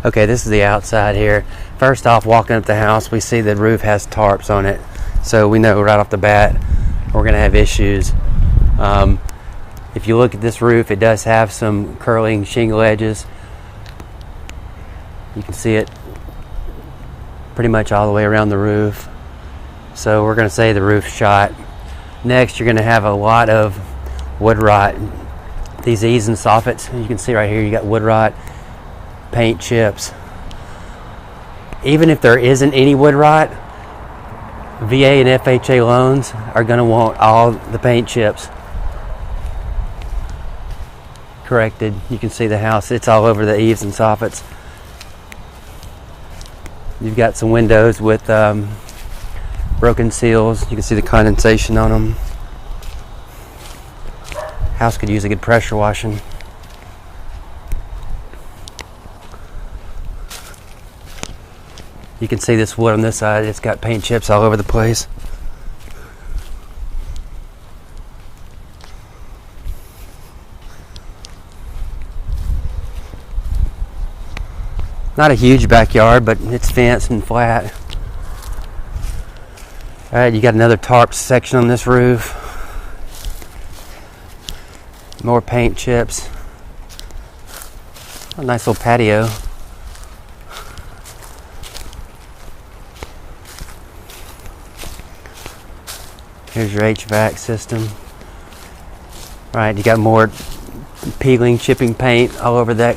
Okay, this is the outside here. First off, walking up the house, we see the roof has tarps on it. So we know right off the bat we're going to have issues. If you look at this roof, it does have some curling shingle edges. You can see it pretty much all the way around the roof. So we're going to say the roof's shot. Next, you're going to have a lot of wood rot. These eaves and soffits, you can see right here, you got wood rot, paint chips. Even if there isn't any wood rot, VA and FHA loans are going to want all the paint chips corrected. You can see the house, it's all over the eaves and soffits. You've got some windows with broken seals. You can see the condensation on them. House could use a good pressure washing. You can see this wood on this side, it's got paint chips all over the place. Not a huge backyard, but it's fenced and flat. Alright, you got another tarp section on this roof. More paint chips. A nice little patio. Here's your HVAC system. Right, you got more peeling, chipping paint all over the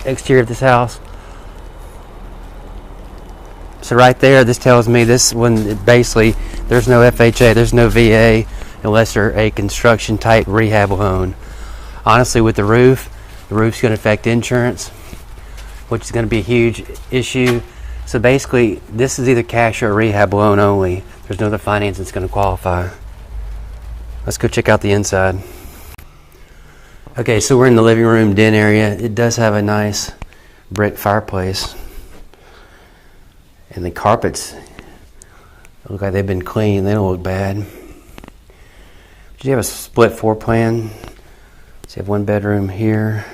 exterior of this house. So right there, this tells me this one, basically, there's no FHA, there's no VA, unless you're a construction type rehab loan. Honestly, with the roof's going to affect insurance, which is going to be a huge issue. So basically, this is either cash or a rehab loan only. There's no other finance that's going to qualify. Let's go check out the inside. Okay, so we're in the living room den area. It does have a nice brick fireplace. And the carpets look like they've been cleaned. They don't look bad. You have a split floor plan. So you have one bedroom here.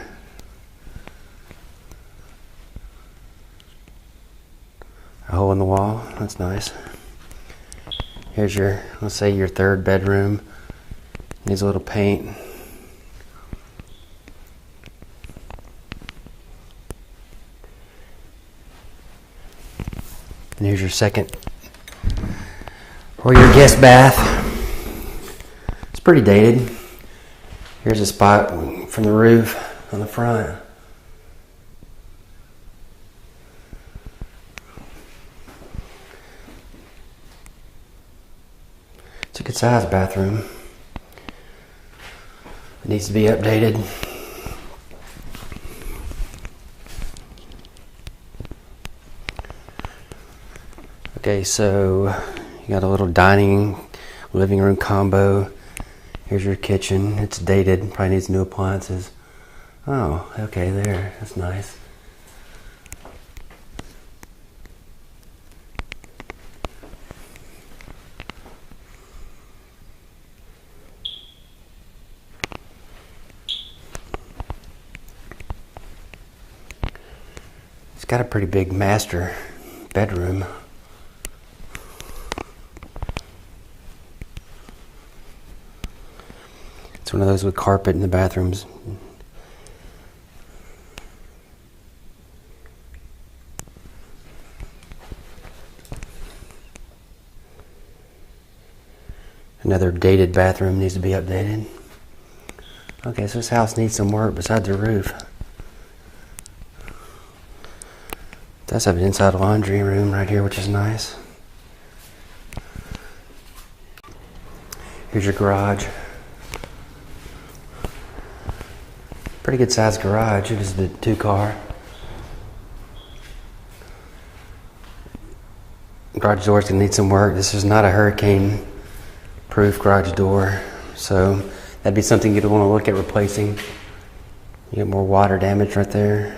A hole in the wall. That's nice. Here's your, let's say your third bedroom. Needs a little paint. And here's your second, or your guest bath. It's pretty dated. Here's a spot from the roof on the front. It's a good sized bathroom. It needs to be updated. Okay, so you got a little dining, living room combo. Here's your kitchen. It's dated, probably needs new appliances. Oh, okay, there. That's nice. It's got a pretty big master bedroom. It's one of those with carpet in the bathrooms. Another dated bathroom needs to be updated. Okay, so this house needs some work besides the roof. It does have an inside laundry room right here, which is nice. Here's your garage. Pretty good sized garage. It is the 2-car. Garage door's gonna need some work. This is not a hurricane proof garage door, so that'd be something you'd want to look at replacing. You get more water damage right there.